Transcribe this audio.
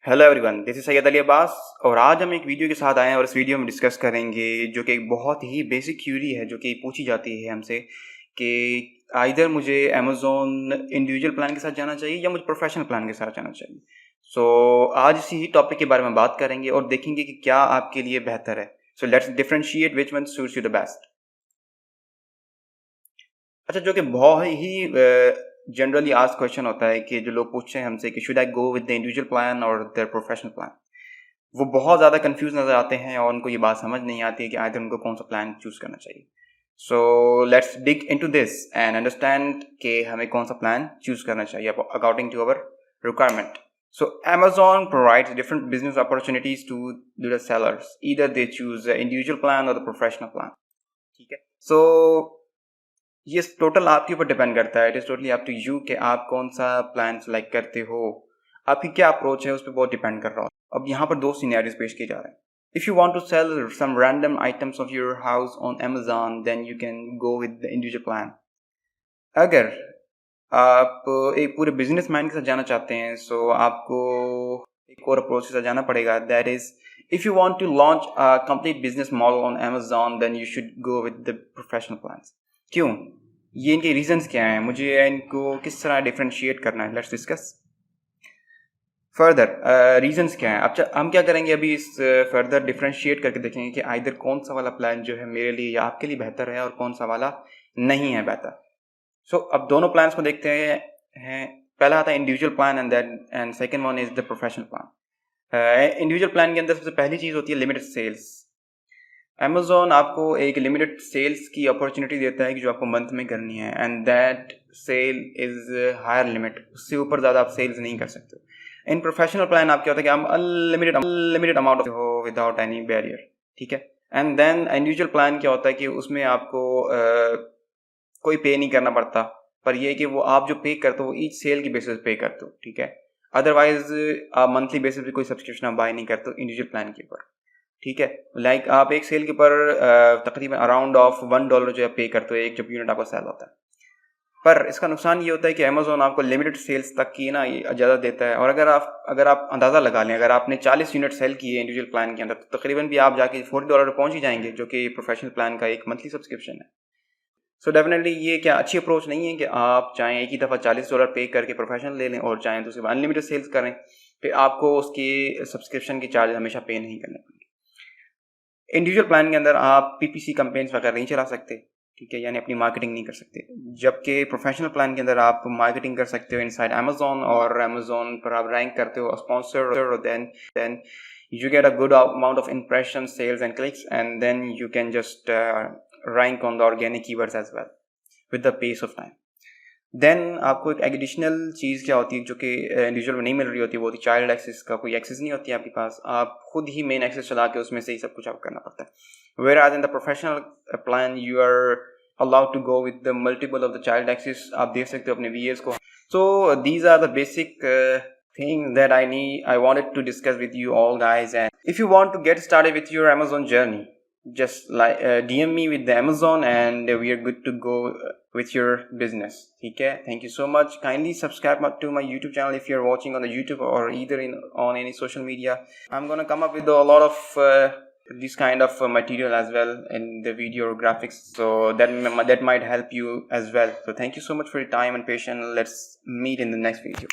Hello everyone, this is Syed Ali Abbas और आज हम एक वीडियो के साथ आए हैं और इस वीडियो में डिस्कस करेंगे जो कि एक बहुत ही बेसिक क्यूरी है जो कि पूछी जाती है हमसे कि आइदर मुझे अमेज़ॉन इंडिविजुअल प्लान के साथ जाना चाहिए या मुझे प्रोफेशनल प्लान के साथ जाना चाहिए। सो आज इसी ही टॉपिक के बारे में बात करेंगे और देखेंगे कि क्या आपके लिए बेहतर है। So let's differentiate which one suits you the best. अच्छा, जो कि बहुत ही जनरली आज क्वेश्चन होता है कि जो लोग पूछते हैं हमसे कि should I go with the individual plan और द प्रोफेशनल प्लान, वो बहुत ज़्यादा कंफ्यूज नज़र आते हैं और उनको ये बात समझ नहीं आती है कि आखिर उनको कौन सा प्लान चूज़ करना चाहिए। So let's dig into this and understand कि हमें कौन सा प्लान चूज़ करना चाहिए according to our requirement. So Amazon provides different business opportunities to the sellers. Either they choose the individual plan or the professional plan. ठीक है, so ये total आपके ऊपर डिपेंड करता है। It is totally up to you कि आप कौन सा प्लान सेलेक्ट करते हो, आपकी क्या अप्रोच है उस पर बहुत डिपेंड कर रहा हो। अब यहाँ पर दो सिनेरियोज पेश किए जा रहे हैं। If you want to sell some random items of your house on Amazon then you can go with the individual plan. अगर आप एक पूरे बिजनेस मैन के साथ जाना चाहते हैं सो आपको एक और अप्रोच के साथ जाना पड़ेगा। That is if you want to launch a complete business model on Amazon then you should go with the professional plans. क्यों, ये इनके रीजंस क्या हैं, मुझे इनको किस तरह डिफरेंशिएट करना है, लेट्स डिस्कस फर्दर। रीजंस क्या हैं। अब हम क्या करेंगे, अभी इस फर्दर डिफरेंशिएट करके देखेंगे कि आइदर कौन सा वाला प्लान जो है मेरे लिए या आपके लिए बेहतर है और कौन सा वाला नहीं है बेहतर। सो अब दोनों प्लान्स को देखते हैं। पहला आता है individual plan and second one is the professional plan. Individual plan के अंदर सबसे पहली चीज़ होती है लिमिटेड सेल्स। Amazon आपको एक लिमिटेड सेल्स की अपॉर्चुनिटी देता है कि जो आपको मंथ में करनी है and that sale is higher limit, उससे ऊपर ज़्यादा आप सेल्स नहीं कर सकते। इन प्रोफेशनल प्लान आप क्या होता है कि आप अनलिमिटेड अमाउंट हो विदाउट एनी बैरियर, ठीक है। एंड देन इंडिविजुअल प्लान क्या होता है कि उसमें आपको कोई पे नहीं करना पड़ता, पर यह कि वो आप जो पे करते हो वो ईच सेल की बेसिस पे करते हो, ठीक है। अदरवाइज आप मंथली बेसिस पे कोई सब्सक्रिप्शन आप बाय नहीं करते हो इंडिविजुअल प्लान के ऊपर, ठीक है। लाइक आप एक सेल के ऊपर तकरीबन अराउंड ऑफ $1 जो है पे करते हो एक जब यूनिट आपका सेल होता है। पर इसका नुकसान ये होता है कि Amazon आपको लिमिटेड सेल्स तक की ना इजाज़त देता है। और अगर आप अंदाज़ा लगा लें, अगर आपने 40 यूनिट सेल किए इंडिविजुअल प्लान के अंदर तो तकरीबन भी आप जाके $40 पर पहुँच ही जाएंगे, जो कि प्रोफेशनल प्लान का एक मंथली सब्सक्रिप्शन है। सो डेफिनेटली ये क्या अच्छी अप्रोच नहीं है कि आप चाहें एक ही दफ़ा $40 पे करके प्रोफेशनल ले लें और चाहें तो उसके बाद अनलिमिटेड सेल्स करें, फिर आपको उसकी सब्सक्रिप्शन की चार्ज हमेशा पे नहीं करने पड़ेंगे। इंडिविजुअल प्लान के अंदर आप PPC कैंपेन्स वगैरह नहीं चला सकते, ठीक है, यानी अपनी मार्केटिंग नहीं कर सकते। जबकि प्रोफेशनल प्लान के अंदर आप मार्केटिंग कर सकते हो इनसाइड Amazon और Amazon पर आप रैंक करते हो स्पॉन्सर और then you get a good amount of impressions, sales and clicks and then you can just rank on the organic keywords as well with the pace of time. Then आपको एक additional चीज़ क्या होती है जो कि individual में नहीं मिल रही होती है, वो होती है चाइल्ड एक्सेस का कोई एक्सेस नहीं होती है आपके पास, आप खुद ही मेन एक्सेस चला के उसमें से ही सब कुछ आपको करना पड़ता है। Whereas in the professional plan you are allowed to go with the multiple of the child access, आप देख सकते हो अपने VAs को। So these are the basic things that I wanted to discuss with you all guys. And if you want to get started with your Amazon journey, just like DM me with the Amazon and we are good to go with your business. Okay, thank you so much. Kindly subscribe to my YouTube channel if you're watching on the YouTube or either on any social media. I'm gonna come up with a lot of this kind of material as well in the video or graphics, so that might help you as well. So thank you so much for your time and patience. Let's meet in the next video.